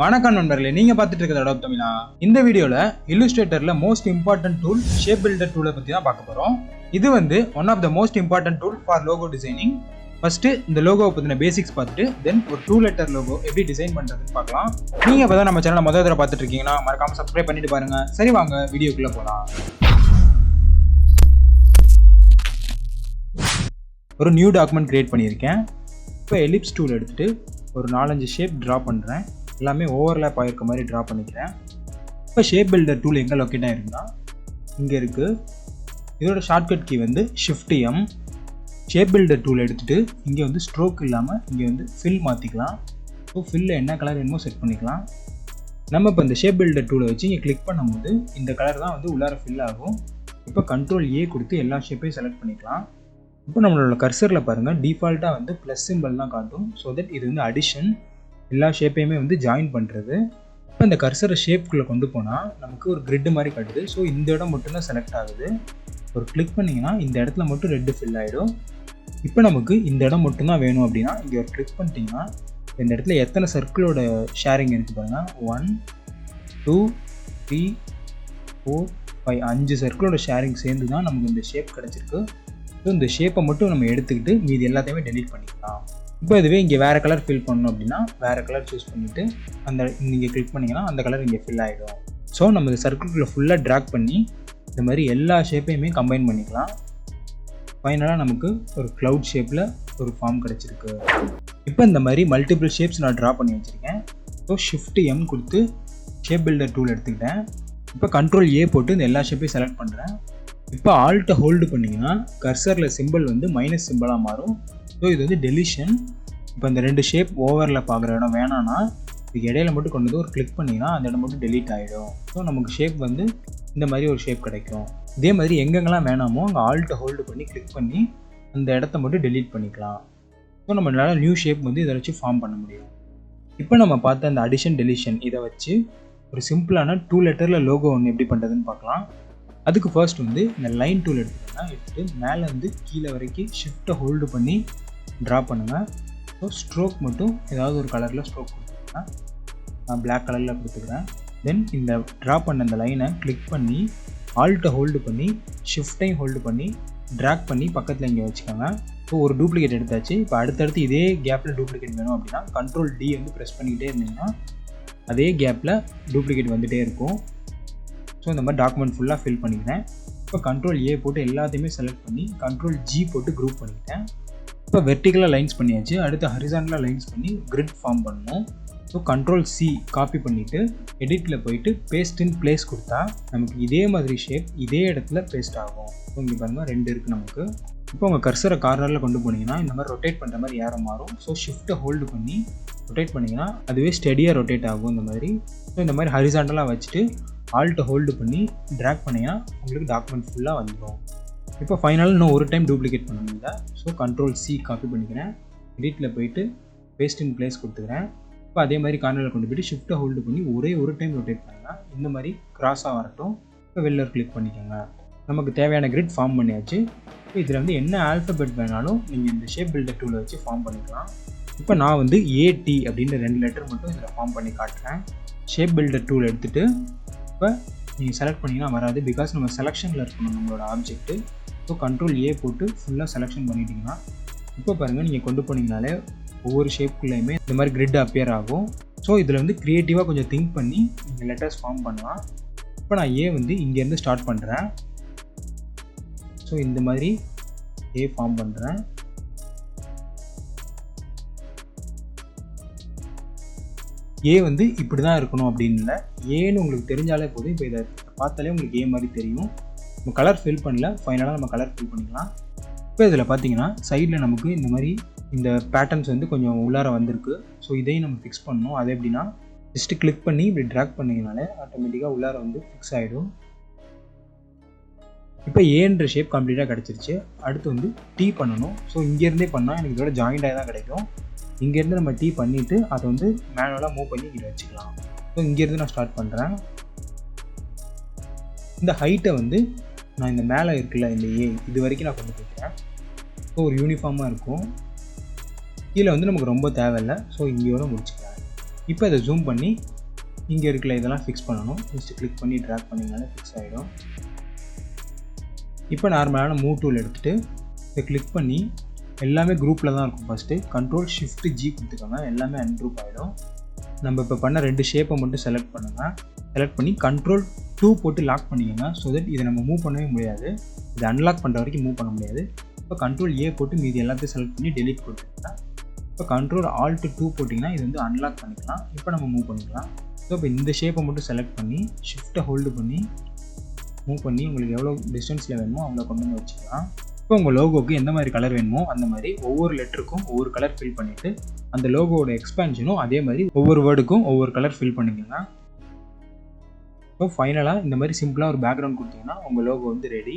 வணக்கம் நண்பர்களே, நீங்க பார்த்துட்டு இருக்கிறது அடாப் தமிழா. இந்த வீடியோல இல்லுஸ்ட்ரேட்டர்ல most important tool shape builder டூலை பத்தி தான் பார்க்க போறோம். இது வந்து one of the most important tool for logo designing. First இந்த லோகோவை பத்தின பேசிக்ஸ் பார்த்துட்டு தென் ஒரு 2 லெட்டர் லோகோ எப்படி டிசைன் பண்றதுன்னு பார்க்கலாம். நீங்க இப்பதான் நம்ம சேனலை முதல் தடவை பார்த்துட்டு இருக்கீங்கன்னா மறக்காம சப்ஸ்கிரைப் பண்ணிட்டு பாருங்க. சரி, வாங்க வீடியோக்குள்ள போலாம். ஒரு நியூ டாக்குமெண்ட் கிரியேட் பண்ணியிருக்கேன். இப்போ எலிப்ஸ் டூல் எடுத்துட்டு ஒரு 4-5 ஷேப் ட்ரா பண்ணுறேன். எல்லாமே ஓவர்லேப் ஆகிருக்க மாதிரி ட்ரா பண்ணிக்கிறேன். இப்போ ஷேப் பில்டர் டூல் எங்கே லொக்கேட் ஆகிருக்குன்னா இங்கே இருக்குது. இதோட ஷார்ட்கட் கீ வந்து Shift+M. ஷேப் பில்டர் டூல் எடுத்துகிட்டு இங்கே வந்து ஸ்ட்ரோக் இல்லாமல் இங்கே வந்து ஃபில் மாற்றிக்கலாம். ஸோ ஃபில்லில் என்ன கலர் வேணுமோ செட் பண்ணிக்கலாம். நம்ம இப்போ இந்த ஷேப் பில்டர் டூலை வச்சு இங்கே கிளிக் பண்ணும்போது இந்த கலர் தான் வந்து உள்ளார ஃபில் ஆகும். இப்போ Ctrl+A கொடுத்து எல்லா ஷேப்பையும் செலக்ட் பண்ணிக்கலாம். இப்போ நம்மளோட கர்சரில் பாருங்கள், டிஃபால்ட்டாக வந்து ப்ளஸ் சிம்பிள் தான் காட்டும். ஸோ தட் இது வந்து அடிஷன், எல்லா ஷேப்பையுமே வந்து ஜாயின் பண்ணுறது. இப்போ இந்த கர்சரை ஷேப்புக்குள்ளே கொண்டு போனால் நமக்கு ஒரு கிரிட்டு மாதிரி காட்டுது. ஸோ இந்த இடம் மட்டும்தான் செலக்ட் ஆகுது. ஒரு கிளிக் பண்ணிங்கன்னா இந்த இடத்துல மட்டும் ரெட்டு ஃபில் ஆகிடும். இப்போ நமக்கு இந்த இடம் மட்டும்தான் வேணும் அப்படின்னா இங்கே ஒரு கிளிக் பண்ணிட்டீங்கன்னா இந்த இடத்துல எத்தனை சர்க்கிளோட ஷேரிங் இருக்குது பாருங்கள். 1 2 3 4 5 5 சர்க்கிளோட ஷேரிங் சேர்ந்து தான் நமக்கு இந்த ஷேப் கிடச்சிருக்கு. ஸோ இந்த ஷேப்பை மட்டும் நம்ம எடுத்துக்கிட்டு மீதி எல்லாத்தையுமே டெலீட் பண்ணிக்கலாம். இப்போ இதுவே இங்கே வேறு கலர் ஃபில் பண்ணணும் அப்படின்னா வேறு கலர் சூஸ் பண்ணிவிட்டு அந்த நீங்கள் கிளிக் பண்ணிங்கன்னா அந்த கலர் இங்கே ஃபில் ஆகிடும். ஸோ நம்ம இந்த சர்க்கிள்குள்ளே ஃபுல்லாக ட்ராக் பண்ணி இந்த மாதிரி எல்லா ஷேப்பையுமே கம்பைன் பண்ணிக்கலாம். ஃபைனலாக நமக்கு ஒரு க்ளவுட் ஷேப்பில் ஒரு ஃபார்ம் கிடச்சிருக்கு. இப்போ இந்த மாதிரி மல்டிபிள் ஷேப்ஸ் நான் ட்ரா பண்ணி வச்சுருக்கேன். ஸோ Shift+M கொடுத்து ஷேப் பில்டர் டூல் எடுத்துக்கிட்டேன். இப்போ Ctrl+A போட்டு இந்த எல்லா ஷேப்பையும் செலக்ட் பண்ணுறேன். இப்போ ஆல்ட்டை ஹோல்டு பண்ணிங்கன்னா கர்சரில் சிம்பிள் வந்து மைனஸ் சிம்பிளாக மாறும். ஸோ இது வந்து டெலிஷன். இப்போ இந்த 2 ஷேப் ஓவரில் பார்க்குற இடம் வேணான்னா இதுக்கு இடையில மட்டும் கொண்டு வந்து ஒரு கிளிக் பண்ணிங்கன்னா அந்த இடம் மட்டும் டெலீட் ஆகிடும். ஸோ நமக்கு ஷேப் வந்து இந்த மாதிரி ஒரு ஷேப் கிடைக்கும். இதே மாதிரி எங்கெங்கெல்லாம் வேணாமோ அங்கே ஆல்ட்டை ஹோல்டு பண்ணி கிளிக் பண்ணி அந்த இடத்த மட்டும் டெலீட் பண்ணிக்கலாம். ஸோ நம்மளால நியூ ஷேப் வந்து இதை வச்சு ஃபார்ம் பண்ண முடியும். இப்போ நம்ம பார்த்த அந்த அடிஷன் டெலிஷன் இதை வச்சு ஒரு சிம்பிளான 2 லெட்டரில் லோகோ ஒன்று எப்படி பண்ணுறதுன்னு பார்க்கலாம். அதுக்கு ஃபர்ஸ்ட் வந்து இந்த லைன் டூல் எடுத்துட்டு மேலே வந்து கீழே வரைக்கும் ஷிஃப்ட்டை ஹோல்டு பண்ணி ட்ரா பண்ணுங்கள். ஸோ ஸ்ட்ரோக் மட்டும் ஏதாவது ஒரு கலரில் ஸ்ட்ரோக் கொடுத்துருக்கேன். நான் பிளாக் கலரில் கொடுத்துக்கிறேன். தென் இந்த ட்ரா பண்ண இந்த லைனை கிளிக் பண்ணி ஆல்ட்டை ஹோல்டு பண்ணி ஷிஃப்ட்டையும் ஹோல்டு பண்ணி ட்ராக் பண்ணி பக்கத்தில் இங்கே வச்சுக்கோங்க. ஸோ ஒரு டூப்ளிகேட் எடுத்தாச்சு. இப்போ அடுத்தடுத்து இதே கேப்பில் டூப்ளிகேட் வேணும் அப்படின்னா Ctrl+D வந்து ப்ரெஸ் பண்ணிக்கிட்டே இருந்தீங்கன்னா அதே கேப்பில் டூப்ளிகேட் வந்துகிட்டே இருக்கும். ஸோ இந்த மாதிரி டாக்குமெண்ட் ஃபுல்லாக ஃபில் பண்ணிக்கிறேன். இப்போ Ctrl+A போட்டு எல்லாத்தையுமே செலக்ட் பண்ணி Ctrl+G போட்டு குரூப் பண்ணிக்கிட்டேன். இப்போ வெர்டிகலாக லைன்ஸ் பண்ணியாச்சு. அடுத்து ஹரிசாண்டலாக லைன்ஸ் பண்ணி கிரிட் ஃபார்ம் பண்ணணும். ஸோ Ctrl+C காப்பி பண்ணிவிட்டு எடிட்டில் போயிட்டு பேஸ்ட் இன் பிளேஸ் கொடுத்தா நமக்கு இதே மாதிரி ஷேப் இதே இடத்துல பேஸ்ட் ஆகும். ஸோ இங்கே பாருங்கள் 2 இருக்குது நமக்கு. இப்போ உங்கள் கர்சரை கார்னரில் கொண்டு போனீங்கன்னா இந்த மாதிரி ரொட்டேட் பண்ணுற மாதிரி ஏற மாறும். ஸோ ஷிஃப்ட்டை ஹோல்டு பண்ணி ரொட்டேட் பண்ணிங்கன்னா அதுவே ஸ்டெடியாக ரொட்டேட் ஆகும் இந்த மாதிரி. ஸோ இந்த மாதிரி ஹரிசாண்டலாக வச்சுட்டு ஆல்ட்டை ஹோல்டு பண்ணி ட்ராக் பண்ணிங்கன்னா உங்களுக்கு டாக்குமெண்ட் ஃபுல்லாக வந்துடும். இப்போ ஃபைனலாக இன்னும் ஒரு டைம் டூப்ளிகேட் பண்ண முடியல. ஸோ Ctrl+C காப்பி பண்ணிக்கிறேன். எடிட்டில் போயிட்டு பேஸ்ட் இன் பிளேஸ் கொடுத்துக்கிறேன். இப்போ அதே மாதிரி கார்னரில் கொண்டு போய்ட்டு ஷிஃப்ட்டை ஹோல்டு பண்ணி ஒரே ஒரு டைம் ரொட்டேட் பண்ணுங்கள். இந்த மாதிரி கிராஸாக வரட்டும். இப்போ வெளில கிளிக் பண்ணிக்கோங்க. நமக்கு தேவையான கிரிட் ஃபார்ம் பண்ணியாச்சு. இப்போ இதில் வந்து என்ன ஆல்ஃபபெட் வேணாலும் நீங்கள் இந்த ஷேப் பில்டர் டூலை வச்சு ஃபார்ம் பண்ணிக்கலாம். இப்போ நான் வந்து AT அப்படின்னு 2 லெட்டர் மட்டும் இதில் ஃபார்ம் பண்ணி காட்டுறேன். ஷேப் பில்டர் டூல் எடுத்துகிட்டு இப்போ நீங்கள் செலக்ட் பண்ணிங்கன்னா வராது. பிகாஸ் நம்ம செலெக்ஷனில் இருக்கணும் நம்மளோட ஆப்ஜெக்ட்டு. ஸோ Ctrl+A போட்டு ஃபுல்லாக செலெக்ஷன் பண்ணிட்டீங்கன்னா இப்போ பாருங்கள் நீங்கள் கொண்டு போனீங்கனாலே ஒவ்வொரு ஷேப்புக்குள்ளேயுமே இந்த மாதிரி கிரிட் அப்பியர் ஆகும். ஸோ இதில் வந்து க்ரியேட்டிவாக கொஞ்சம் திங்க் பண்ணி நீங்கள் லெட்டர்ஸ் ஃபார்ம் பண்ணலாம். இப்போ நான் A வந்து இங்கேருந்து ஸ்டார்ட் பண்ணுறேன். ஸோ இந்த மாதிரி A ஃபார்ம் பண்ணுறேன். A வந்து இப்படி தான் இருக்கணும் அப்படின்னு இல்லை. ஏன்னு உங்களுக்கு தெரிஞ்சாலே போதும். இப்போ இதை பார்த்தாலே உங்களுக்கு A மாதிரி தெரியும். நம்ம கலர் ஃபில் பண்ணல, ஃபைனலாக நம்ம கலர் ஃபில் பண்ணிக்கலாம். இப்போ இதில் பார்த்தீங்கன்னா சைடில் நமக்கு இந்த மாதிரி இந்த பேட்டர்ன்ஸ் வந்து கொஞ்சம் உள்ளார வந்திருக்கு. ஸோ இதையும் நம்ம ஃபிக்ஸ் பண்ணணும். அது எப்படின்னா ஜஸ்ட்டு கிளிக் பண்ணி இப்படி ட்ராக் பண்ணிங்கனாலே ஆட்டோமேட்டிக்காக உள்ளார வந்து ஃபிக்ஸ் ஆகிடும். இப்போ ஏன்ற ஷேப் கம்ப்ளீட்டாக கிடச்சிருச்சு. அடுத்து வந்து டீ பண்ணணும். ஸோ இங்கேருந்தே பண்ணால் எனக்கு இதோட ஜாயிண்ட் ஆகி தான் கிடைக்கும். இங்கேருந்து நம்ம டீ பண்ணிவிட்டு அதை வந்து மேனுவலாக மூவ் பண்ணி இங்கே வச்சுக்கலாம். ஸோ இங்கேருந்து நான் ஸ்டார்ட் பண்ணுறேன். இந்த ஹைட்டை வந்து நான் இந்த மேலே இருக்குல்ல இந்த இது வரைக்கும் நான் கொண்டு போய்க்கிறேன். ஸோ ஒரு யூனிஃபார்மாக இருக்கும். கீழே வந்து நமக்கு ரொம்ப தேவையில்லை. ஸோ இங்கேயோட முடிச்சுக்கலாம். இப்போ இதை ஜூம் பண்ணி இங்கே இருக்கிற இதெல்லாம் ஃபிக்ஸ் பண்ணணும். ஜஸ்ட் கிளிக் பண்ணி ட்ராக் பண்ணிங்கனாலே ஃபிக்ஸ் ஆகிடும். இப்போ நார்மலான மூவ் டூல் எடுத்துகிட்டு இதை கிளிக் பண்ணி எல்லாமே குரூப்பில் தான் இருக்கும். ஃபஸ்ட்டு Ctrl+Shift+G கொடுத்துக்கோங்க, எல்லாமே அன்குரூப் ஆகிடும். நம்ம இப்போ பண்ண 2 ஷேப்பை மட்டும் செலக்ட் பண்ணுங்கள். செலக்ட் பண்ணி Ctrl+2 போட்டு லாக் பண்ணிக்கோங்க. ஸோ தட் இதை நம்ம மூவ் பண்ணவே முடியாது. இதை அன்லாக் பண்ணுற வரைக்கும் மூவ் பண்ண முடியாது. இப்போ Ctrl+A போட்டு மீதி எல்லாத்தையும் செலக்ட் பண்ணி டெலீட் கொடுத்துருங்க. இப்போ Ctrl+Alt+2 போட்டிங்கன்னா இது வந்து அன்லாக் பண்ணிக்கலாம். இப்போ நம்ம மூவ் பண்ணிக்கலாம். ஸோ இப்போ இந்த ஷேப்பை மட்டும் செலக்ட் பண்ணி ஷிஃப்ட்டை ஹோல்டு பண்ணி மூவ் பண்ணி உங்களுக்கு எவ்வளோ டிஸ்டன்ஸில் வேணுமோ அவ்வளோ கொண்டு வந்து வச்சுக்கலாம். இப்போ உங்கள் லோகோவுக்கு எந்த மாதிரி கலர் வேணுமோ அந்த மாதிரி ஒவ்வொரு லெட்டருக்கும் ஒவ்வொரு கலர் ஃபில் பண்ணிவிட்டு அந்த லோகோவோட எக்ஸ்பேன்ஷனும் அதே மாதிரி ஒவ்வொரு வேர்டுக்கும் ஒவ்வொரு கலர் ஃபில் பண்ணிக்கோங்க. இப்போ ஃபைனலாக இந்த மாதிரி சிம்பிளாக ஒரு பேக்ரவுண்ட் கொடுத்தீங்கன்னா உங்கள் லோகோ வந்து ரெடி.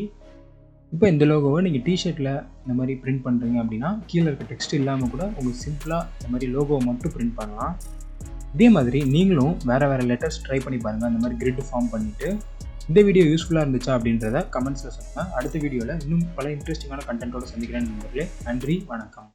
இப்போ இந்த லோகோவை நீங்கள் டிஷர்ட்டில் இந்த மாதிரி பிரிண்ட் பண்ணுறீங்க அப்படின்னா கீழே இருக்க டெக்ஸ்ட் இல்லாமல் கூட உங்களுக்கு சிம்பிளாக இந்த மாதிரி லோகோவை மட்டும் பிரிண்ட் பண்ணலாம். இதே மாதிரி நீங்களும் வேறு லெட்டர்ஸ் ட்ரை பண்ணி பாருங்கள். அந்த மாதிரி கிரிட் ஃபார்ம் பண்ணிவிட்டு இந்த வீடியோ யூஸ்ஃபுல்லாக இருந்துச்சா அப்படின்றத கமெண்ட்ஸில் சொல்லுங்கள். அடுத்த வீடியோவில் இன்னும் பல இன்ட்ரெஸ்டிங்கான கண்டென்ட்டோடு சந்திக்கிறேன் நண்பர்களே. நன்றி, வணக்கம்.